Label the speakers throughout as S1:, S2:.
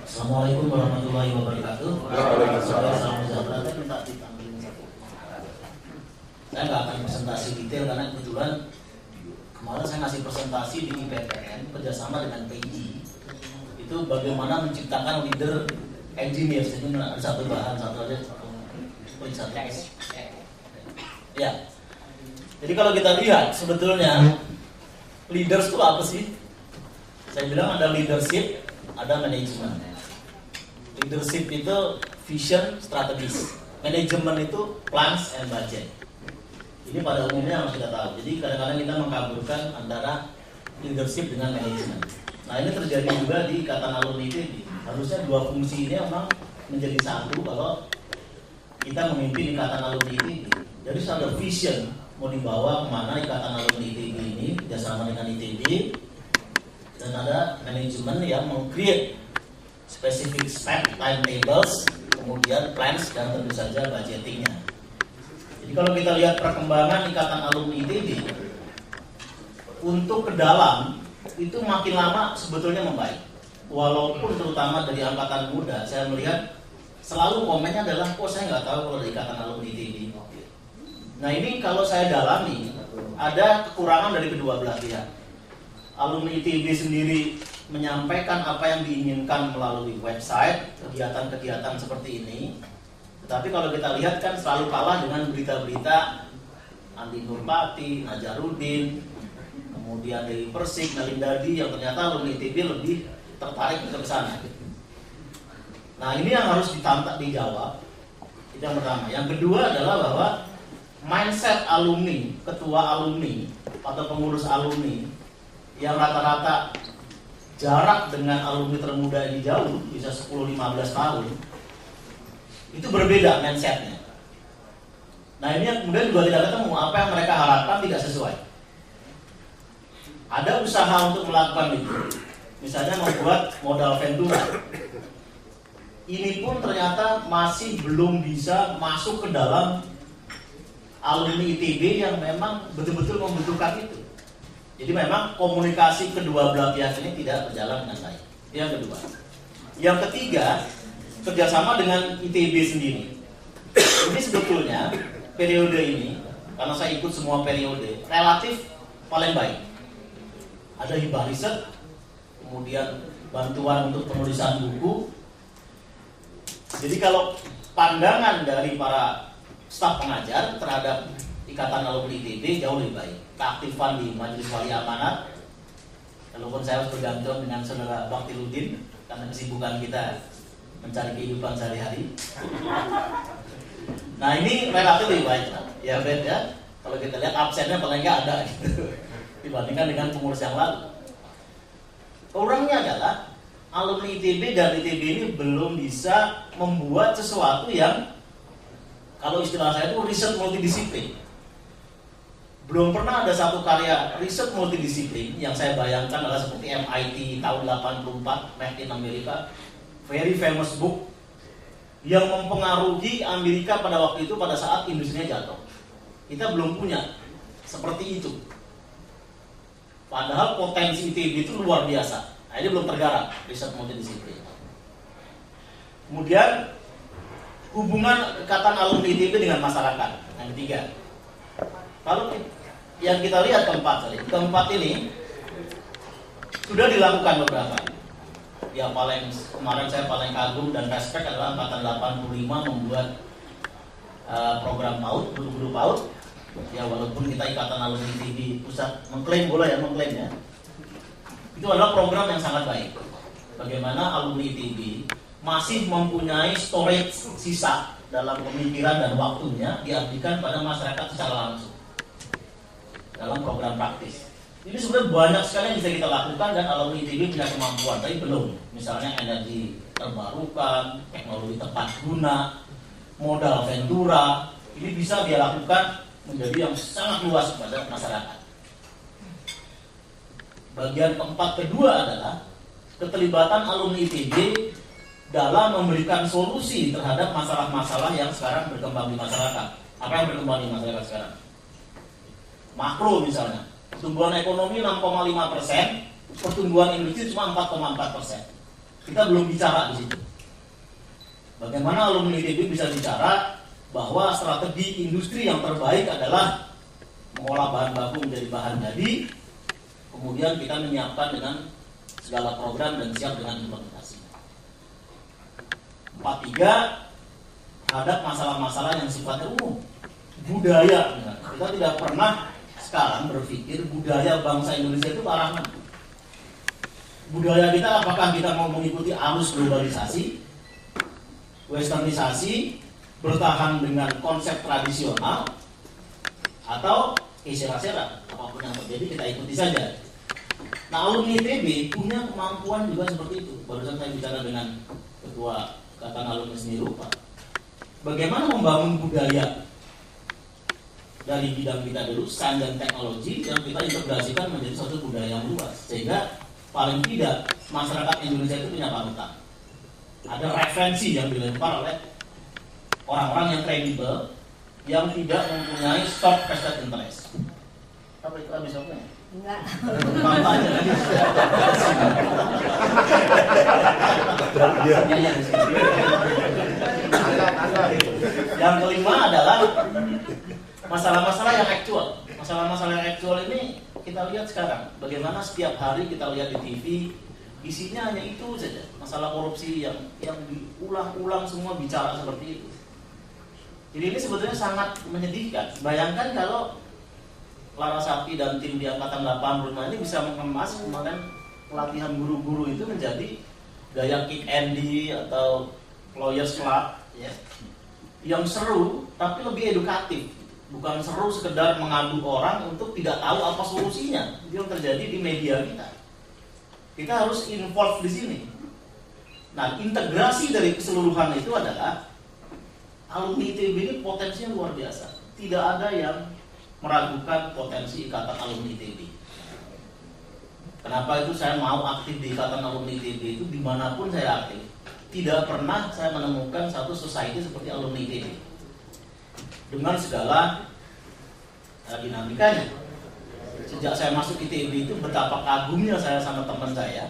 S1: Assalamualaikum warahmatullahi wabarakatuh.
S2: Waalaikumsalam.
S1: Salam sejahtera. Saya minta ditampilin satu. Saya nggak akan presentasi detail karena kebetulan kemarin saya ngasih presentasi di IPPN kerjasama dengan PIG. Itu bagaimana menciptakan leader engineer. Jadi ada satu bahan satu aja. Ya. Jadi kalau kita lihat sebetulnya leaders itu apa sih? Saya bilang ada leadership, ada manajemen. Leadership itu vision, strategis. Manajemen itu plans and budget. Ini pada umumnya harus kita tahu. Jadi kadang-kadang kita mengkaburkan antara leadership dengan manajemen. Nah ini terjadi juga di ikatan alumni ITB. Harusnya dua fungsi ini memang menjadi satu kalau kita memimpin ikatan alumni ITB. Jadi ada vision mau dibawa kemana ikatan alumni ITB ini kerjasama dengan ITB. Dan ada manajemen yang meng-create specific spend timetables, kemudian plans dan tentu saja budgetingnya. Jadi kalau kita lihat perkembangan ikatan alumni ITB untuk ke dalam itu makin lama sebetulnya membaik. Walaupun terutama dari angkatan muda saya melihat selalu komennya adalah kok saya nggak tahu kalau dari ikatan alumni ITB. Nah ini kalau saya dalami ada kekurangan dari kedua belah pihak. Alumni ITB sendiri menyampaikan apa yang diinginkan melalui website, kegiatan-kegiatan seperti ini. Tetapi kalau kita lihat kan selalu kalah dengan berita-berita Andi Nurpati, Najarudin, kemudian Dewi Persik, Nalindadi yang ternyata alumni ITB lebih tertarik ke sana. Nah ini yang harus dijawab. Itu yang pertama. Yang kedua adalah bahwa mindset alumni, ketua alumni atau pengurus alumni yang rata-rata jarak dengan alumni termuda ini jauh, bisa 10-15 tahun, itu berbeda mindsetnya. Nah ini yang kemudian juga tidak ketemu, apa yang mereka harapkan tidak sesuai. Ada usaha untuk melakukan itu, misalnya membuat modal ventura. Ini pun ternyata masih belum bisa masuk ke dalam alumni ITB yang memang betul-betul membutuhkan itu. Jadi memang komunikasi kedua belah pihak ini tidak berjalan dengan baik. Yang kedua. Yang ketiga, kerjasama dengan ITB sendiri. Ini sebetulnya periode ini, karena saya ikut semua periode, relatif paling baik. Ada hibah riset, kemudian bantuan untuk penulisan buku. Jadi kalau pandangan dari para staf pengajar terhadap ikatan alumni ITB jauh lebih baik. Keaktifan di Majelis Wali Amanat, walaupun saya harus bergantung dengan saudara Baktiludin karena kesibukan kita mencari kehidupan sehari-hari. Nah ini relatif lebih baik lah. Ya Fred ya, kalau kita lihat absennya paling nggak ada gitu, dibandingkan dengan pengurus yang lalu. Kurangnya adalah alumni ITB dan ITB ini belum bisa membuat sesuatu yang kalau istilah saya itu riset multidisiplin. Belum pernah ada satu karya riset multidisiplin yang saya bayangkan adalah seperti MIT tahun 84, Made in America, very famous book yang mempengaruhi Amerika pada waktu itu pada saat industrinya jatuh. Kita belum punya seperti itu. Padahal potensi ITB itu luar biasa. Nah, ini belum tergarap riset multidisiplin. Kemudian hubungan ikatan alumni ITB dengan masyarakat. Yang ketiga, kalau yang kita lihat keempat ini sudah dilakukan beberapa. Yang paling kemarin saya paling kagum dan respect adalah angkatan 85 membuat program PAUD, guru-guru PAUD. Ya walaupun kita ikatan alumni ITB pusat mengklaim ya. Itu adalah program yang sangat baik. Bagaimana alumni ITB masih mempunyai storage sisa dalam pemikiran dan waktunya diabdikan pada masyarakat secara langsung dalam program praktis. Ini sebenarnya banyak sekali yang bisa kita lakukan dan alumni ITB punya kemampuan, tapi belum. Misalnya energi terbarukan, teknologi tepat guna, modal ventura, ini bisa dia lakukan menjadi yang sangat luas kepada masyarakat. Bagian keempat kedua adalah keterlibatan alumni ITB dalam memberikan solusi terhadap masalah-masalah yang sekarang berkembang di masyarakat. Apa yang berkembang di masyarakat sekarang? Makro misalnya, pertumbuhan ekonomi 6,5%, pertumbuhan industri cuma 4,4%. Kita belum bicara di situ. Bagaimana alumni ITB bisa bicara bahwa strategi industri yang terbaik adalah mengolah bahan baku menjadi bahan jadi, kemudian kita menyiapkan dengan segala program dan siap dengan implementasi. 4.3 terhadap masalah-masalah yang sifatnya umum. Budaya, kita tidak pernah sekarang berpikir budaya bangsa Indonesia itu arah mana. Budaya kita apakah kita mau mengikuti arus globalisasi, westernisasi, bertahan dengan konsep tradisional, atau sera-sera, apapun yang terjadi kita ikuti saja. Nah, alumni ITB punya kemampuan juga seperti itu. Barusan saya bicara dengan ketua ikatan alumni seni rupa. Bagaimana membangun budaya dari bidang kita dulu, sains dan teknologi, yang kita integrasikan menjadi suatu budaya yang luas, sehingga paling tidak masyarakat Indonesia itu punya panutan. Ada referensi yang dilempar oleh orang-orang yang kredibel, yang tidak mempunyai stock vested interest. Apa itu habis apa ya?
S2: Enggak.
S1: Kampanye lagi. Yang kelima adalah masalah-masalah yang aktual. Masalah-masalah yang aktual ini kita lihat sekarang. Bagaimana setiap hari kita lihat di TV, isinya hanya itu saja, masalah korupsi yang diulang-ulang semua bicara seperti itu. Jadi ini sebetulnya sangat menyedihkan. Bayangkan kalau Larasati dan tim di Angkatan 85 ini bisa mengemas kemarin pelatihan guru-guru itu menjadi gaya kick Andy atau lawyers club, ya, yang seru tapi lebih edukatif. Bukan seru sekedar mengadu orang untuk tidak tahu apa solusinya. Itu yang terjadi di media kita. Kita harus involve di sini. Nah, integrasi dari keseluruhan itu adalah alumni ITB ini potensinya luar biasa. Tidak ada yang meragukan potensi ikatan alumni ITB. Kenapa itu saya mau aktif di ikatan alumni ITB itu dimanapun saya aktif. Tidak pernah saya menemukan satu society seperti alumni ITB. Dengan segala dinamikanya. Sejak saya masuk ITB itu betapa kagumnya saya sama teman saya.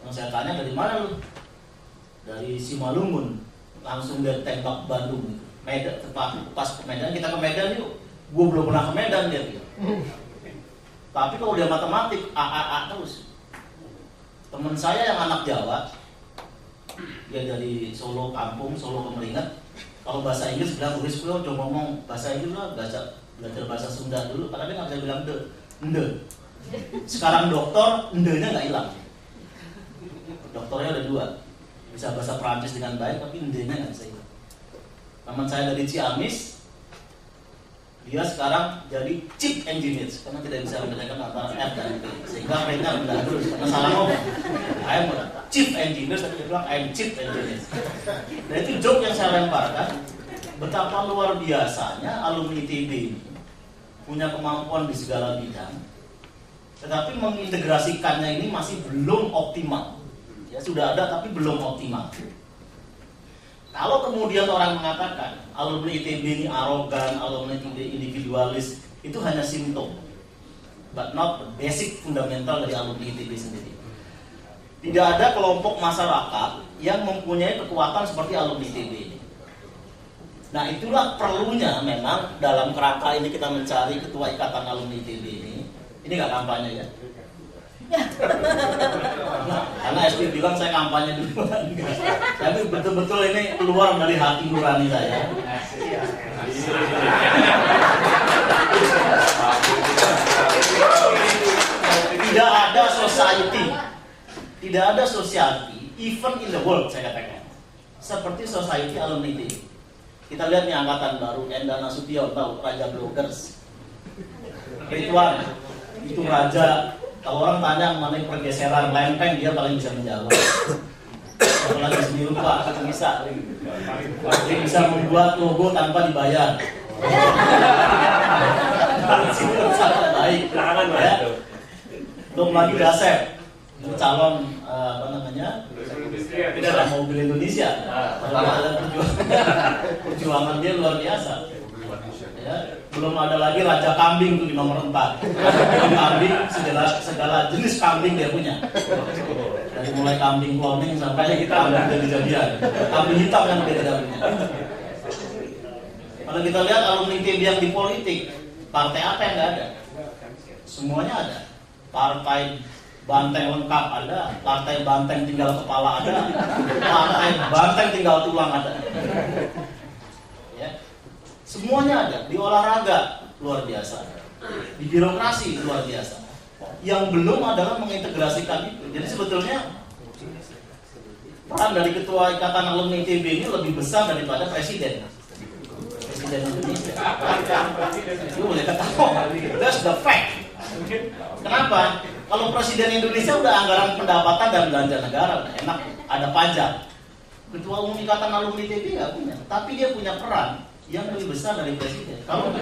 S1: Yang saya tanya, dari mana lu? Dari Simalungun. Langsung dari tembak Bandung. Medan, pas ke Medan, kita ke Medan yuk. Gue belum pernah ke Medan dia. Tapi kalau dia matematik, A terus. Teman saya yang anak Jawa, dia dari Solo kampung, Solo Kemeringat. Kalau bahasa Inggris bilang tulis coba ngomong bahasa Inggris lah, belajar bahasa Sunda dulu, karena dia nggak bisa bilang ende. Sekarang dokter, endenya nggak hilang. Dokternya ada 2, bisa bahasa Perancis dengan baik, tapi endenya nggak bisa hilang. Teman saya dari Ciamis, dia sekarang jadi chief engineer karena tidak bisa membedakan antara F dan P, sehingga rate-nya rendah terus karena salah ngomong. I'm chief engineer, tapi dia bilang I'm chief engineer. Nah, itu joke yang saya lemparkan. Betapa luar biasanya alumni ITB ini punya kemampuan di segala bidang, tetapi mengintegrasikannya ini masih belum optimal. Ya, sudah ada tapi belum optimal. Kalau kemudian orang mengatakan alumni ITB ini arogan, alumni ITB individualis, itu hanya simptom, but not the basic fundamental dari alumni ITB sendiri. Tidak ada kelompok masyarakat yang mempunyai kekuatan seperti alumni ITB ini. Nah, itulah perlunya memang dalam kerangka ini kita mencari ketua ikatan alumni ITB ini. Ini nggak kampanye ya? Karena SP bilang saya kampanye dulu. Tapi betul-betul ini keluar dari hati nurani saya. Tidak ada society, even in the world saya katakan, seperti society alumni ITB. Kita lihat nih angkatan baru, Enda Nasution, tahu Raja Bloggers, Ridwan, itu raja. Kalau orang tanya mengenai pergeseran lempeng, dia paling bisa menjawab. Apalagi seni rupa, bisa. Dia bisa membuat logo tanpa dibayar. Sangat baik. Ya. Belum lagi Dasep, calon calon mobil Indonesia. Perjuangan dia luar biasa. Ya, belum ada lagi Raja Kambing tuh di nomor 4. Kambing segala jenis kambing dia punya. Dari mulai kambing cloning sampai kambing jadi-jadian, kambing hitam yang tidak punya. Kalau kita lihat alumni ITB yang di politik, partai apa yang nggak ada? Semuanya ada. Partai banteng lengkap ada, partai banteng tinggal kepala ada, partai banteng tinggal tulang ada. Ya. Semuanya ada. Di olahraga luar biasa, di birokrasi luar biasa. Yang belum adalah mengintegrasikan itu. Jadi sebetulnya peran dari ketua ikatan alumni ITB ini lebih besar daripada presiden. Presiden Indonesia. Itu boleh ketawa. That's the fact. Kenapa? Kalau presiden Indonesia udah anggaran pendapatan dan belanja negara, udah enak, ada pajak. Ketua umum ikatan alumni ITB nggak punya, tapi dia punya peran yang lebih besar dari presiden. Kalau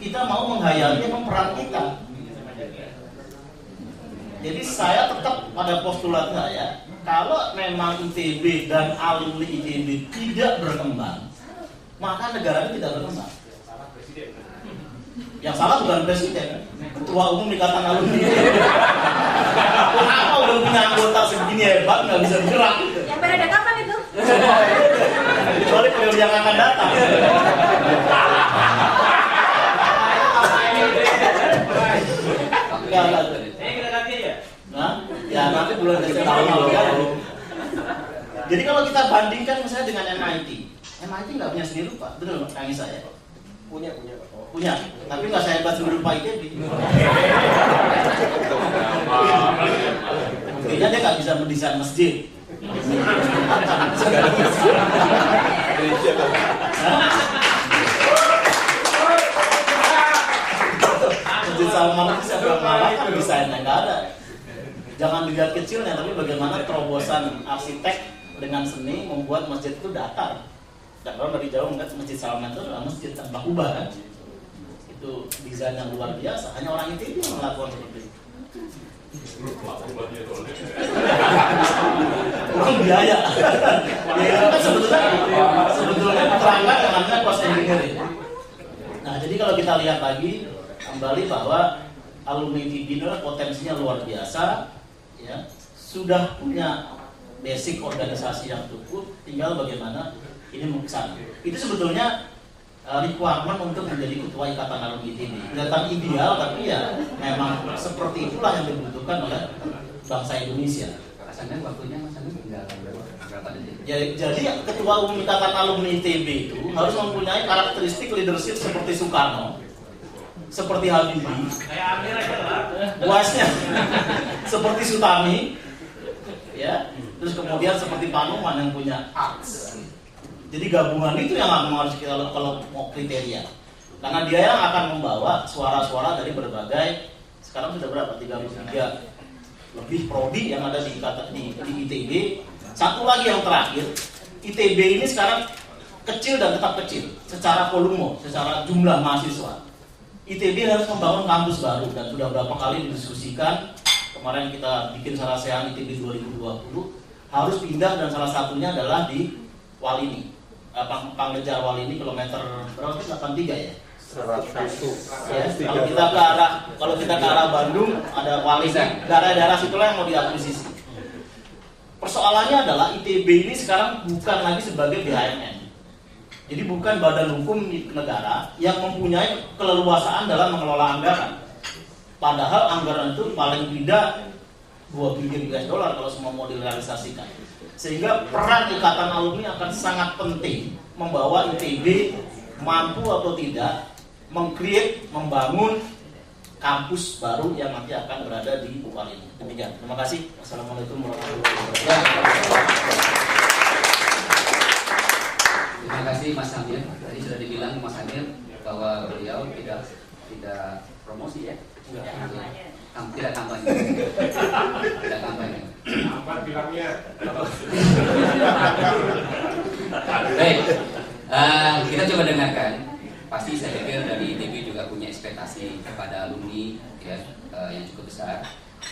S1: kita mau menghayati memang peran kita. Jadi saya tetap pada postulat saya, kalau memang ITB dan alumni ITB tidak berkembang, maka negara ini tidak berkembang. Yang salah bukan presiden, ketua umum ikatan alumni. Kenapa udah punya anggota segini hebat nggak bisa bergerak?
S2: Yang pada kapan itu?
S1: Kecuali periode yang akan datang. Nah, ya nanti bulan Desember ya. Jadi kalau kita bandingkan misalnya dengan MIT nggak punya seni rupa, betul Kang Isa ya? Punya, tapi nggak saya hebat seni rupa ITB. Buktinya dia nggak bisa mendesain masjid. Masjid Salman itu siapa yang mengalahkan desainnya nggak ada. Jangan dilihat kecilnya, tapi bagaimana terobosan arsitek dengan seni membuat masjid itu datar. Dan kalau dari jauh melihat Masjid Salman itu adalah masjid tanpa kubah kan. Itu desain yang luar biasa. Hanya orang ITB yang melakukan seperti itu. Kurang biaya. Ya, kan sebetulnya perangkat yang namanya cost engineering. Nah, jadi kalau kita lihat lagi kembali bahwa alumni ITB adalah potensinya luar biasa, ya, sudah punya basic organisasi yang cukup, tinggal bagaimana ini mengkesan. Itu sebetulnya requirement untuk menjadi ketua ikatan alumni ITB. Kelihatan ideal, tapi ya memang seperti itulah yang dibutuhkan oleh bangsa Indonesia.
S3: Rasanya waktunya Mas Andi tinggal berapa detik?
S1: Jadi ketua umum ikatan alumni ITB itu harus mempunyai karakteristik leadership seperti Soekarno, seperti Habibie, buasnya seperti Sutami, ya, terus kemudian seperti Panuman yang punya arts. Jadi gabungan itu yang harus kita kalau mau kriteria, karena dia yang akan membawa suara-suara dari berbagai, sekarang sudah berapa, 33 lebih prodi yang ada di ITB. Satu lagi yang terakhir, ITB ini sekarang kecil dan tetap kecil secara volume, secara jumlah mahasiswa. ITB harus membangun kampus baru dan sudah berapa kali didiskusikan. Kemarin kita bikin Sarasehan ITB 2020 harus pindah, dan salah satunya adalah di Walini, Panglejar Walini, kilometer berapa? 83 ya.
S4: 100.
S1: Ya, kalau kita ke arah Bandung ada Walini, daerah-daerah situlah yang mau diakuisisi. Persoalannya adalah ITB ini sekarang bukan lagi sebagai BHMN. Jadi bukan badan hukum negara yang mempunyai keleluasaan dalam mengelola anggaran. Padahal anggaran itu paling tidak 2 billion US dollar kalau semua mau direalisasikan. Sehingga peran ikatan alumni akan sangat penting membawa ITB mampu atau tidak meng-create, membangun kampus baru yang nanti akan berada di Walini. Demikian. Terima kasih. Wassalamualaikum warahmatullahi wabarakatuh.
S3: Terima kasih Mas Amir. Tadi sudah dibilang Mas Amir bahwa beliau tidak promosi ya. Tidak kampanye. Tidak kampanye.
S4: Apa bilangnya?
S3: Baik, kita coba dengarkan. Pasti saya pikir dari ITB juga punya ekspektasi kepada alumni ya, yang cukup besar.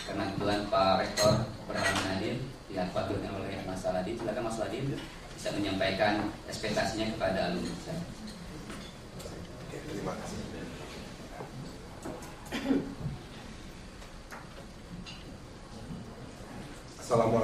S3: Karena kebetulan Pak Rektor berhalangan hadir, diwakilkan oleh Mas Saladin. Silakan Mas Saladin bisa menyampaikan ekspektasinya kepada alumni saya.
S4: Terima kasih.
S2: Assalamualaikum.